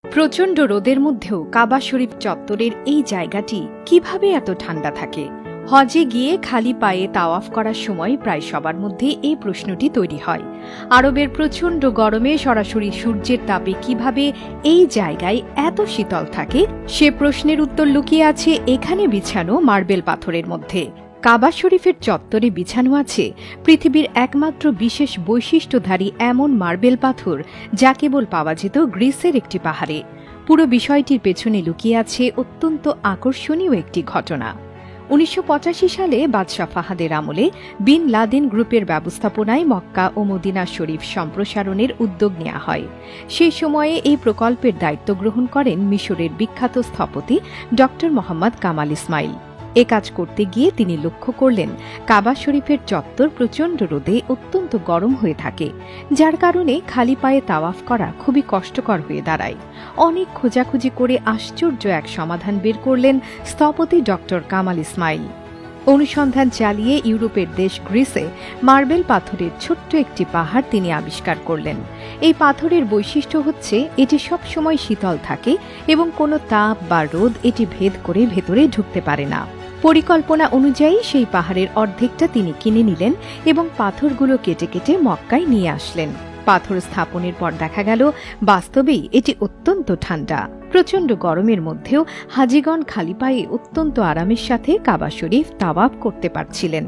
প্রচণ্ড রোদের মধ্যেও কাবা শরীফ চত্বরের এই জায়গাটি কিভাবে এত ঠান্ডা থাকে? হজে গিয়ে খালি পায়ে তাওয়াফ করার সময় প্রায় সবার মধ্যে এই প্রশ্নটি তৈরি হয়। আরবের প্রচণ্ড গরমে সরাসরি সূর্যের তাপে কিভাবে এই জায়গায় এত শীতল থাকে, সে প্রশ্নের উত্তর লুকিয়ে আছে এখানে বিছানো মার্বেল পাথরের মধ্যে। কাবা শরীফের চত্বরে বিছানো আছে পৃথিবীর একমাত্র বিশেষ বৈশিষ্ট্যধারী এমন মার্বেল পাথর, যা কেবল পাওয়া যেত গ্রিসের একটি পাহাড়ে। পুরো বিষয়টির পেছনে লুকিয়ে আছে অত্যন্ত আকর্ষণীয় একটি ঘটনা। ১৯৮৫ সালে বাদশাহ ফাহাদের আমলে বিন লাদেন গ্রুপের ব্যবস্থাপনায় মক্কা ও মদিনা শরীফ সম্প্রসারণের উদ্যোগ নেওয়া হয়। সেই সময়ে এই প্রকল্পের দায়িত্ব গ্রহণ করেন মিশরের বিখ্যাত স্থপতি ড মোহাম্মদ কামাল ইসমাইল। এ কাজ করতে গিয়ে তিনি লক্ষ্য করলেন কাবা শরীফের চত্বর প্রচণ্ড রোদে অত্যন্ত গরম হয়ে থাকে, যার কারণে খালি পায়ে তাওয়াফ করা খুবই কষ্টকর হয়ে দাঁড়ায়। অনেক খোঁজাখুঁজি করে আশ্চর্য এক সমাধান বের করলেন স্থপতি ড কামাল ইসমাইল। অনুসন্ধান চালিয়ে ইউরোপের দেশ গ্রিসে মার্বেল পাথরের ছোট্ট একটি পাহাড় তিনি আবিষ্কার করলেন। এই পাথরের বৈশিষ্ট্য হচ্ছে এটি সবসময় শীতল থাকে এবং কোনো তাপ বা রোদ এটি ভেদ করে ভেতরে ঢুকতে পারে না। পরিকল্পনা অনুযায়ী সেই পাহাড়ের অর্ধেকটা তিনি কিনে নিলেন এবং পাথরগুলো কেটে কেটে মক্কায় নিয়ে আসলেন। পাথর স্থাপনের পর দেখা গেল বাস্তবেই এটি অত্যন্ত ঠান্ডা। প্রচণ্ড গরমের মধ্যেও হাজিগণ খালি পায়ে অত্যন্ত আরামের সাথে কাবা শরীফ তাওয়াফ করতে পারছিলেন।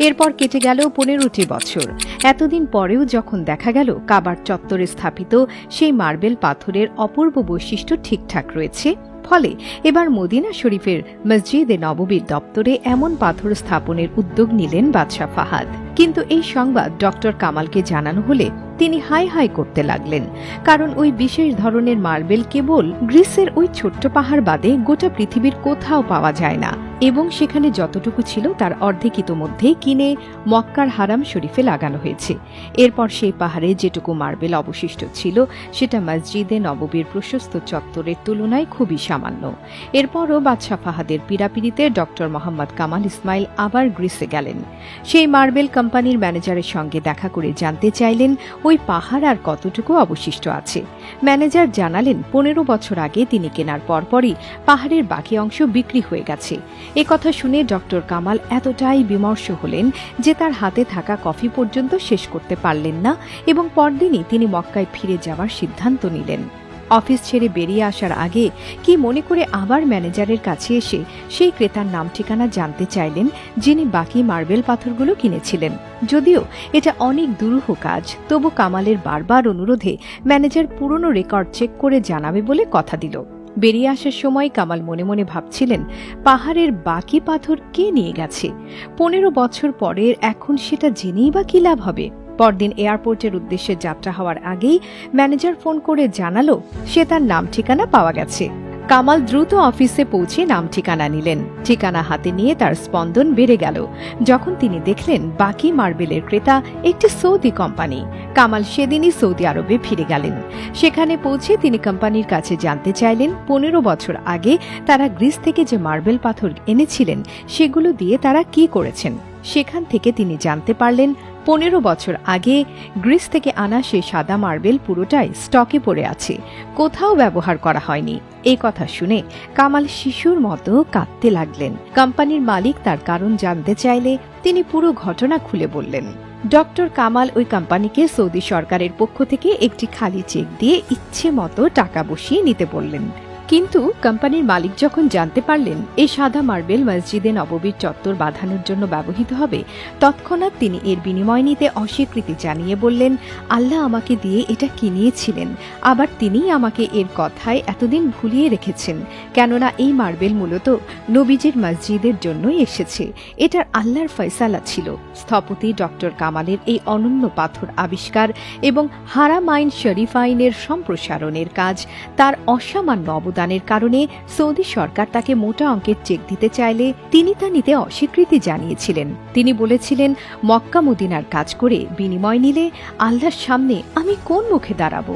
এরপর কেটে গেল ১৫টি বছর। এতদিন পরেও যখন দেখা গেল কাবার চত্বরে স্থাপিত সেই মার্বেল পাথরের অপূর্ব বৈশিষ্ট্য ঠিকঠাক রয়েছে, ফলে এবার মদিনা শরীফের মসজিদে নববীর দপ্তরে এমন পাথর স্থাপনের উদ্যোগ নিলেন বাদশাহ ফাহাদ। কিন্তু এই সংবাদ ড কামালকে জানানো হলে তিনি হাই হাই করতে লাগলেন, কারণ ওই বিশেষ ধরনের মার্বেল কেবল গ্রিসের ওই ছোট্ট পাহাড় বাদে গোটা পৃথিবীর কোথাও পাওয়া যায় না, এবং সেখানে যতটুকু ছিল তার অর্ধেক ইতোমধ্যেই কিনে মক্কার হারাম শরীফে লাগানো হয়েছে। এরপর সেই পাহাড়ে যেটুকু মার্বেল অবশিষ্ট ছিল সেটা মসজিদে নববীর প্রশস্ত চত্বরের তুলনায় খুবই সামান্য। এরপরও বাদশাহ ফাহাদের পীড়াপিড়িতে ড মোহাম্মদ কামাল ইসমাইল আবার গ্রিসে গেলেন। সেই মার্বেল কোম্পানির ম্যানেজারের সঙ্গে দেখা করে জানতে চাইলেন ওই পাহাড় আর কতটুকু অবশিষ্ট আছে। ম্যানেজার জানালেন ১৫ বছর আগে তিনি কেনার পরপরই পাহাড়ের বাকি অংশ বিক্রি হয়ে গেছে। এ কথা শুনে ড কামাল এতটাই বিমর্ষ হলেন যে তার হাতে থাকা কফি পর্যন্ত শেষ করতে পারলেন না, এবং পরদিনই তিনি মক্কায় ফিরে যাওয়ার সিদ্ধান্ত নিলেন। অফিস ছেড়ে বেরিয়ে আসার আগে কি মনে করে আবার ম্যানেজারের কাছে এসে সেই ক্রেতার নাম ঠিকানা জানতে চাইলেন যিনি বাকি মার্বেল পাথরগুলো কিনেছিলেন। যদিও এটা অনেক দুরূহ কাজ, তবু কামালের বারবার অনুরোধে ম্যানেজার পুরনো রেকর্ড চেক করে জানাবে বলে কথা দিল। বেরিয়ে আসার সময় কামাল মনে মনে ভাবছিলেন, পাহাড়ের বাকি পাথর কে নিয়ে গেছে? ১৫ বছর পরে এখন সেটা জেনেই বা কি লাভ হবে? পরদিন এয়ারপোর্টের উদ্দেশ্যে যাত্রা হওয়ার আগেই ম্যানেজার ফোন করে জানালো সে তার নাম ঠিকানা পাওয়া গেছে। কামাল দ্রুত অফিসে পৌঁছে নাম ঠিকানা নিলেন। ঠিকানা হাতে নিয়ে তার স্পন্দন বেড়ে গেল যখন তিনি দেখলেন বাকি মার্বেলের ক্রেতা একটি সৌদি কোম্পানি। কামাল সেদিনই সৌদি আরবে ফিরে গেলেন। সেখানে পৌঁছে তিনি কোম্পানির কাছে জানতে চাইলেন ১৫ বছর আগে তারা গ্রিস থেকে যে মার্বেল পাথর এনেছিলেন সেগুলো দিয়ে তারা কি করেছেন। সেখান থেকে তিনি জানতে পারলেন ১৫ বছর আগে গ্রিস থেকে আনা সেই সাদা মার্বেল পুরোটাই স্টকে পড়ে আছে, কোথাও ব্যবহার করা হয়নি। এই কথা শুনে কামাল শিশুর মতো কাঁদতে লাগলেন। কোম্পানির মালিক তার কারণ জানতে চাইলে তিনি পুরো ঘটনা খুলে বললেন। ড কামাল ওই কোম্পানিকে সৌদি সরকারের পক্ষ থেকে একটি খালি চেক দিয়ে ইচ্ছে মতো টাকা বসিয়ে নিতে বললেন। কিন্তু কোম্পানির মালিক যখন জানতে পারলেন এই সাদা মার্বেল মসজিদে নববীর চত্বর বাঁধানোর জন্য ব্যবহৃত হবে, তৎক্ষণাৎ তিনি এর বিনিময় নিতে অস্বীকৃতি জানিয়ে বললেন, আল্লাহ আমাকে দিয়ে এটা কিনিয়েছিলেন, আবার তিনিই আমাকে এর কথায় এতদিন ভুলিয়ে রেখেছেন, কেননা এই মার্বেল মূলত নবীজির মসজিদের জন্যই এসেছে, এটার আল্লাহর ফয়সালা ছিল। স্থপতি ড কামালের এই অনন্য পাথর আবিষ্কার এবং হারামাইন শরীফাইনের সম্প্রসারণের কাজ তার অসামান্য অবদানের কারণে সৌদি সরকার তাকে মোটা অঙ্কের চেক দিতে চাইলে তিনি তা নিতে অস্বীকৃতি জানিয়েছিলেন। তিনি বলেছিলেন, মক্কা মদিনার কাজ করে বিনিময় নিলে আল্লাহর সামনে আমি কোন মুখে দাঁড়াবো?